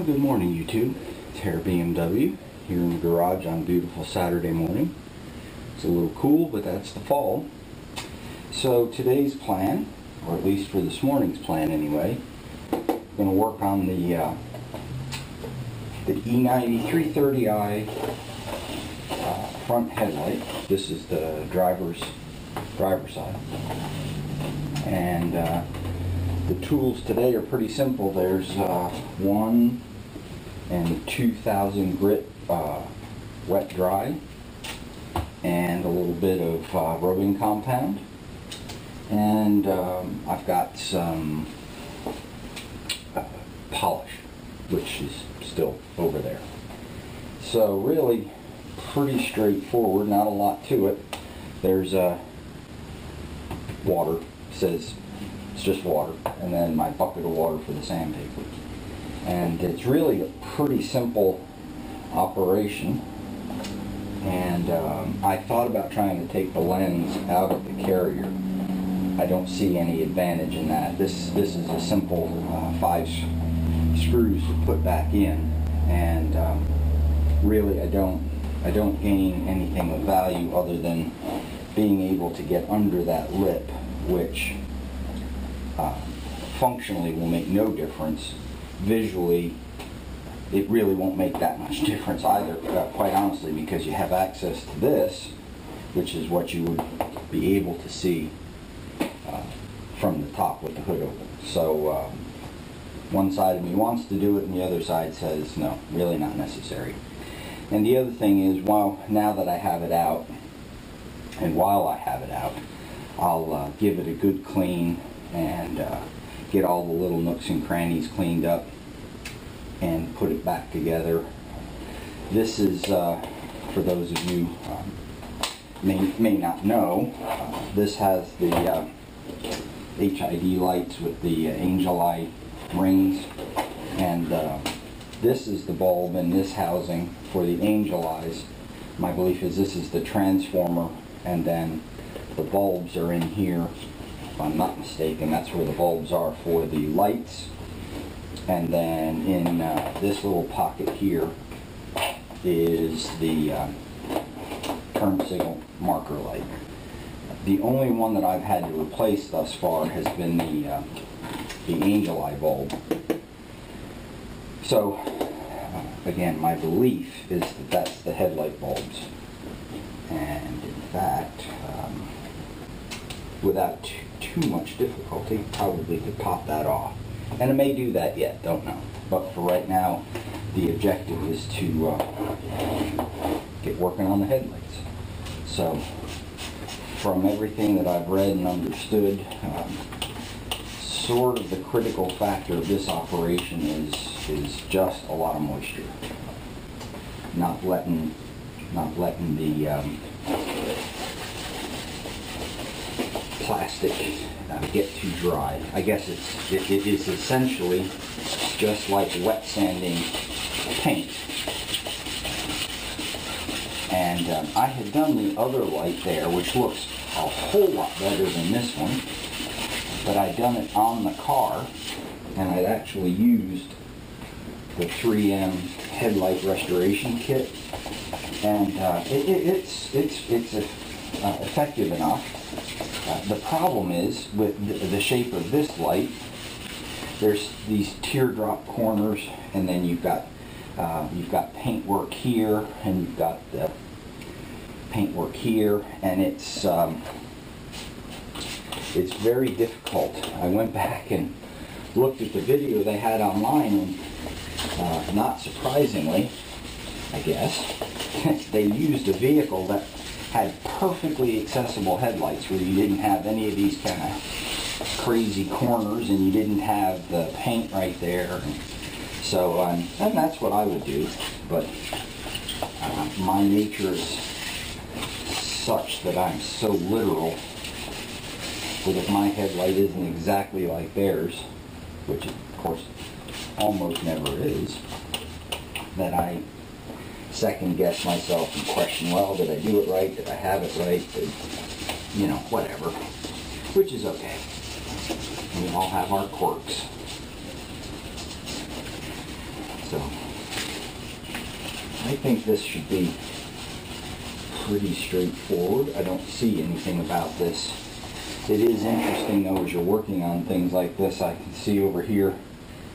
Well, good morning, YouTube. It's BMW here in the garage on a beautiful Saturday morning. It's a little cool, but that's the fall. So today's plan, or at least for this morning's plan anyway, I'm going to work on the E90 330i front headlight. This is the driver's side. And the tools today are pretty simple. There's 1 and 2,000 grit wet dry and a little bit of rubbing compound, and I've got some polish, which is still over there. So really pretty straightforward, not a lot to it. There's water, says it's just water, and then my bucket of water for the sandpaper. And it's really a pretty simple operation. And I thought about trying to take the lens out of the carrier. I don't see any advantage in that. This is a simple 5 screws to put back in, and really I don't gain anything of value other than being able to get under that lip, which functionally will make no difference. Visually, it really won't make that much difference either, quite honestly, because you have access to this, which is what you would be able to see from the top with the hood open. So one side of me wants to do it, and the other side says no, really not necessary. And the other thing is, now that I have it out, and while I have it out, I'll give it a good clean and get all the little nooks and crannies cleaned up and put it back together. This is, for those of you may not know, this has the HID lights with the angel eye rings, and this is the bulb in this housing for the angel eyes. My belief is this is the transformer, and then the bulbs are in here. If I'm not mistaken, that's where the bulbs are for the lights. And then in this little pocket here is the turn signal marker light. The only one that I've had to replace thus far has been the angel eye bulb. So again, my belief is that that's the headlight bulbs. And in fact, without too much difficulty, probably could pop that off. And I may do that yet, don't know. But for right now, the objective is to get working on the headlights. So, from everything that I've read and understood, sort of the critical factor of this operation is just a lot of moisture. Not letting the plastic get too dry. I guess it is essentially just like wet sanding paint. And I had done the other light there, which looks a whole lot better than this one, but I'd done it on the car, and I'd actually used the 3M headlight restoration kit, and it's effective enough. The problem is with the shape of this light, there's these teardrop corners, and then you've got paintwork here, and you've got the paintwork here, and it's very difficult. I went back and looked at the video they had online, and not surprisingly, I guess, they used a vehicle that had perfectly accessible headlights where you didn't have any of these kind of crazy corners, and you didn't have the paint right there. And so, and that's what I would do, but my nature is such that I'm so literal that if my headlight isn't exactly like theirs, which of course almost never is, that I second guess myself and question, well, did I do it right? Did I have it right? You know, whatever. Which is okay. We all have our quirks. So I think this should be pretty straightforward. I don't see anything about this. It is interesting though, as you're working on things like this, I can see over here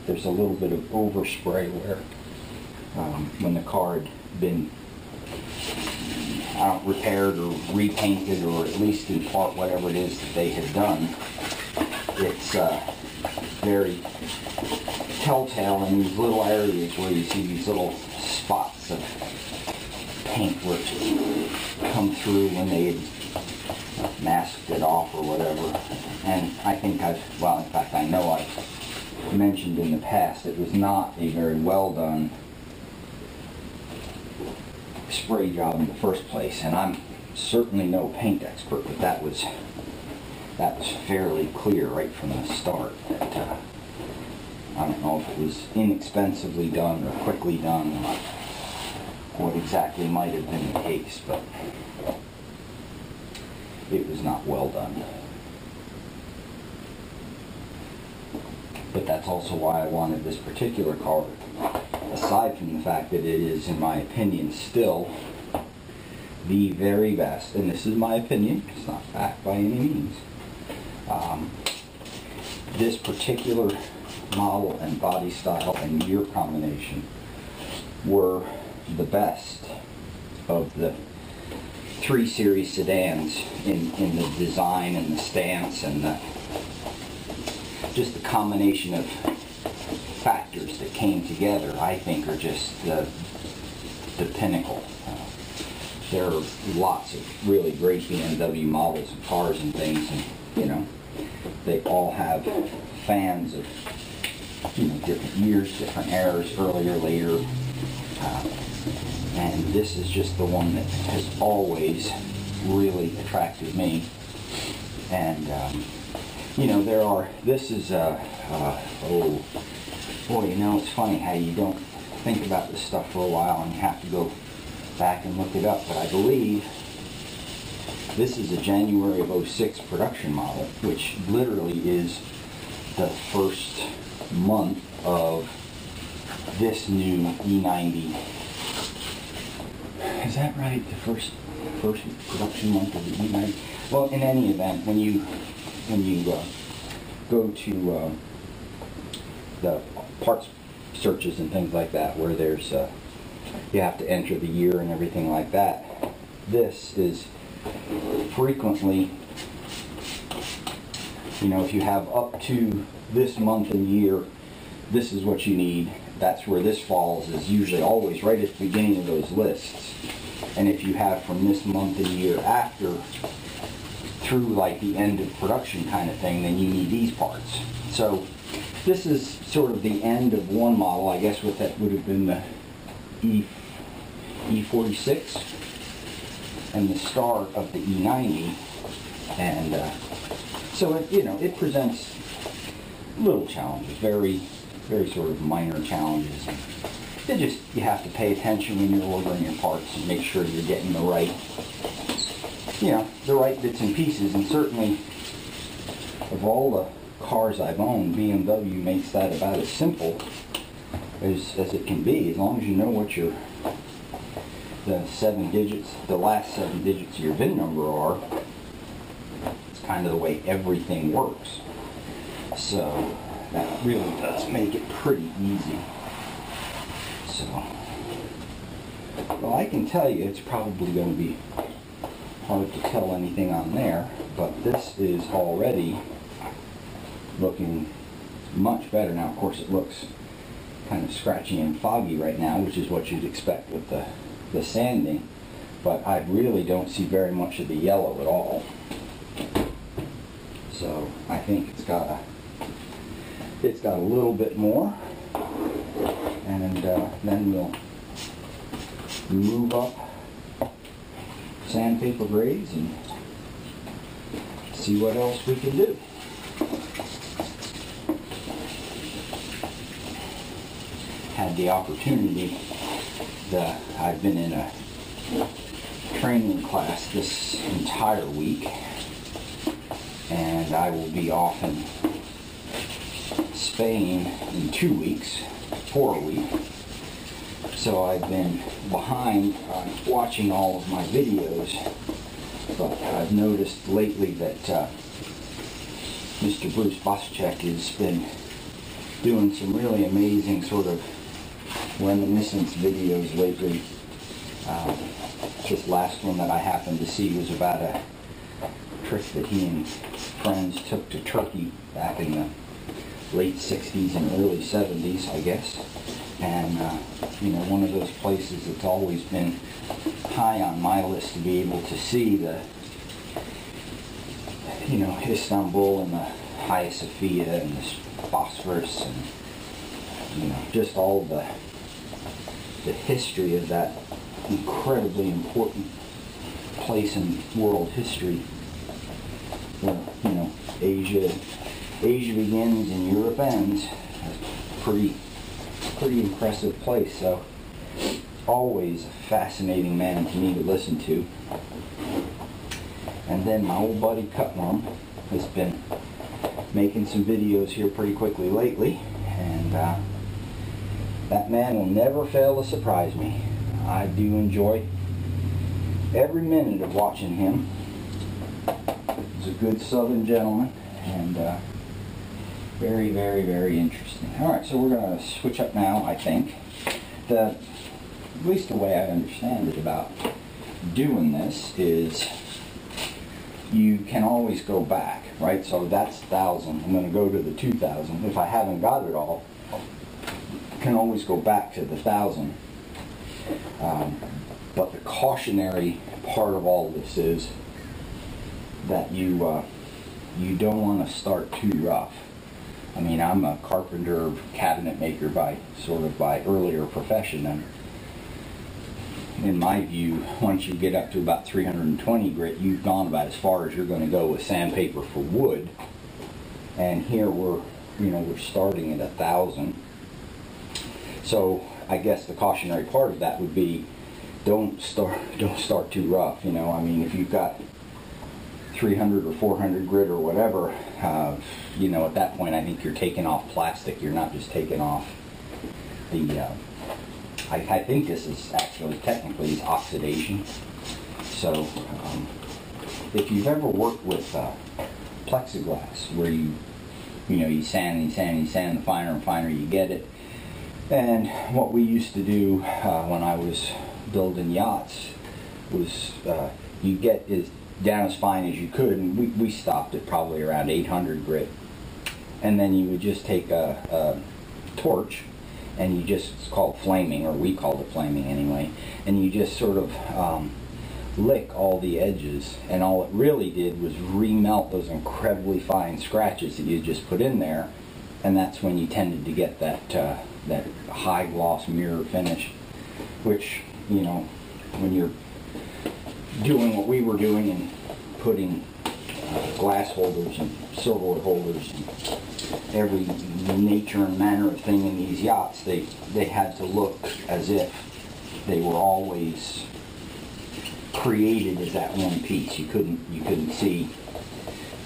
there's a little bit of overspray where when the car had been repaired or repainted, or at least in part whatever it is that they had done, it's very telltale in these little areas where you see these little spots of paint which come through when they had masked it off or whatever. And I think well, in fact I know I've mentioned in the past it was not a very well done spray job in the first place, and I'm certainly no paint expert, but that was fairly clear right from the start that I don't know if it was inexpensively done or quickly done or what exactly might have been the case, but it was not well done. But that's also why I wanted this particular car, aside from the fact that it is, in my opinion, still the very best, and this is my opinion, it's not fact by any means. This particular model and body style and year combination were the best of the 3 Series sedans in the design and the stance and just the combination of factors that came together, I think, are just the pinnacle. There are lots of really great BMW models and cars and things, and you know, they all have fans of, you know, different years, different eras, earlier, later, and this is just the one that has always really attracted me. And you know, this is oh boy, you know, it's funny how you don't think about this stuff for a while and you have to go back and look it up, but I believe this is a January of '06 production model, which literally is the first month of this new E90. Is that right? The first production month of the E90? Well, in any event, when you go to the parts searches and things like that, where there's you have to enter the year and everything like that, this is frequently, you know, if you have up to this month and year, this is what you need. That's where this falls, is usually always right at the beginning of those lists. And if you have from this month and year after through like the end of production kind of thing, then you need these parts. So this is sort of the end of one model, I guess. What that would have been the E46 and the start of the E90, and so it, you know, it presents little challenges, very sort of minor challenges. It just, you have to pay attention when you're ordering your parts and make sure you're getting the right, you know, the right bits and pieces. And certainly, of all the cars I've owned, BMW makes that about as simple as it can be, as long as you know what the 7 digits, the last 7 digits of your VIN number are. It's kind of the way everything works. So that really does make it pretty easy. So, well, I can tell you it's probably going to be hard to tell anything on there, but this is already looking much better. Now, of course, it looks kind of scratchy and foggy right now, which is what you'd expect with the sanding, but I really don't see very much of the yellow at all. So I think it's got a little bit more, and then we'll move up sandpaper grades and see what else we can do. Had the opportunity, I've been in a training class this entire week, and I will be off in Spain in 2 weeks, for a week, So I've been behind on watching all of my videos, but I've noticed lately that Mr. Bruce Boschek has been doing some really amazing sort of reminiscence videos lately. This last one that I happened to see was about a trip that he and friends took to Turkey back in the late 60s and early 70s, I guess. And, you know, one of those places that's always been high on my list to be able to see the, you know, Istanbul and the Hagia Sophia and the Bosphorus and, you know, just all the history of that incredibly important place in world history where, you know, Asia begins and Europe ends. Pretty impressive place. So always a fascinating man to me to listen to. And then my old buddy Cutworm has been making some videos here pretty quickly lately, and that man will never fail to surprise me. I do enjoy every minute of watching him. He's a good Southern gentleman, and very, very, very interesting. Alright, so we're going to switch up now, I think. At least the way I understand it about doing this is you can always go back, right? So that's 1,000. I'm going to go to the 2,000. If I haven't got it all, I can always go back to the 1,000. But the cautionary part of all this is that you don't want to start too rough. I mean, I'm a carpenter, cabinet maker by earlier profession, and in my view, once you get up to about 320 grit, you've gone about as far as you're going to go with sandpaper for wood. And here we're starting at 1,000. So I guess the cautionary part of that would be don't start too rough. You know, I mean, if you've got 300 or 400 grit or whatever, you know, at that point I think you're taking off plastic. You're not just taking off the I think this is actually technically oxidation. So if you've ever worked with plexiglass, where you sand the finer and finer you get it, and what we used to do when I was building yachts was you get down as fine as you could, and we stopped at probably around 800 grit, and then you would just take a torch, and you just, it's called flaming, or we called it flaming anyway, and you just sort of lick all the edges, and all it really did was remelt those incredibly fine scratches that you just put in there, and that's when you tended to get that high gloss mirror finish, which, you know, when you're doing what we were doing and putting glass holders and silverware holders and every nature and manner of thing in these yachts, they had to look as if they were always created as that one piece. You couldn't see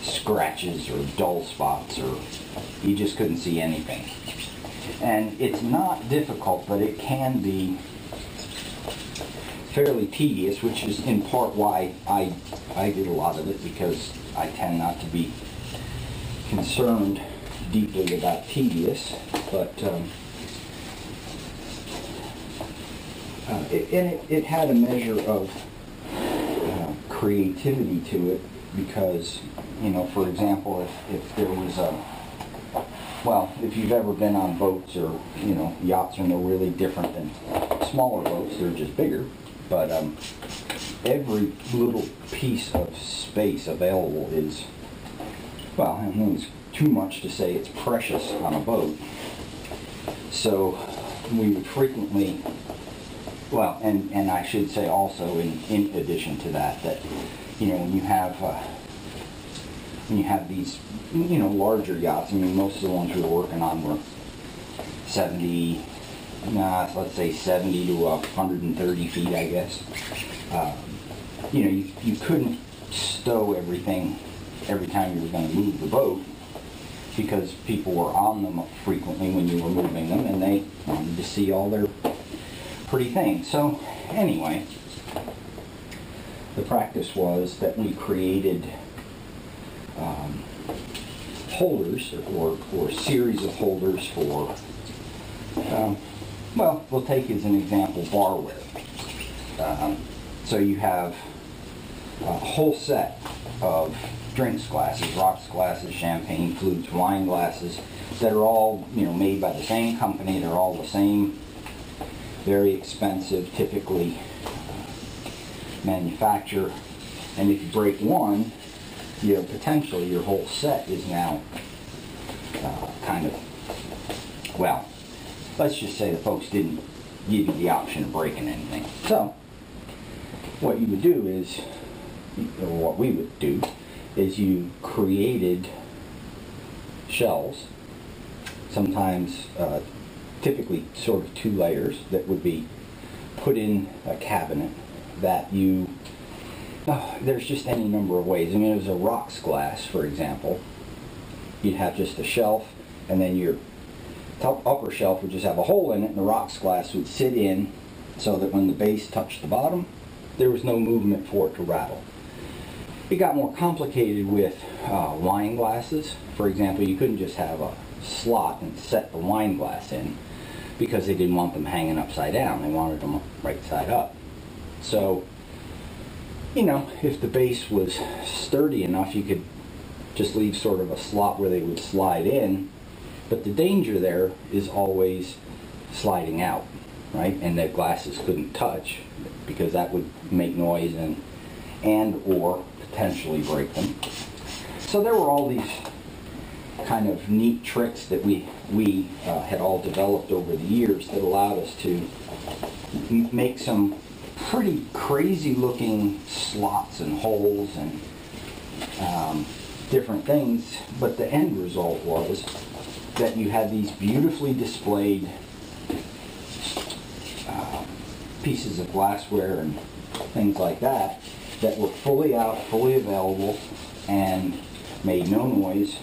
scratches or dull spots, or you just couldn't see anything. And it's not difficult, but it can be fairly tedious, which is in part why I did a lot of it, because I tend not to be concerned deeply about tedious, but it had a measure of creativity to it, because, you know, for example, if there was if you've ever been on boats, or, you know, yachts are no really different than smaller boats, they're just bigger, but every little piece of space available is, well, I mean, it's too much to say it's precious on a boat. So we would frequently, well, and I should say also in addition to that, you know, when you have these, you know, larger yachts, I mean, most of the ones we were working on were 70, let's say 70 to 130 feet, I guess. You know, you couldn't stow everything every time you were going to move the boat, because people were on them frequently when you were moving them, and they wanted to see all their pretty thing. So anyway, the practice was that we created holders or series of holders for, well, we'll take as an example bar width. So you have a whole set of drinks glasses, rocks glasses, champagne flutes, wine glasses that are all, you know, made by the same company. They're all the same, very expensive, typically manufacturer. And if you break one, you know, potentially your whole set is now kind of, well, let's just say the folks didn't give you the option of breaking anything. So what you would do is, or what we would do, is you created shelves, sometimes typically sort of 2 layers, that would be put in a cabinet that you, there's just any number of ways. I mean, it was a rocks glass, for example. You'd have just a shelf, and then your upper shelf would just have a hole in it, and the rocks glass would sit in so that when the base touched the bottom, there was no movement for it to rattle. It got more complicated with wine glasses. For example, you couldn't just have a slot and set the wine glass in, because they didn't want them hanging upside down. They wanted them right side up. So, you know, if the base was sturdy enough, you could just leave sort of a slot where they would slide in. But the danger there is always sliding out, right? And the glasses couldn't touch, because that would make noise and or potentially break them. So there were all these kind of neat tricks that we had all developed over the years that allowed us to make some pretty crazy looking slots and holes and different things. But the end result was that you had these beautifully displayed pieces of glassware and things like that that were fully out, fully available, and made no noise,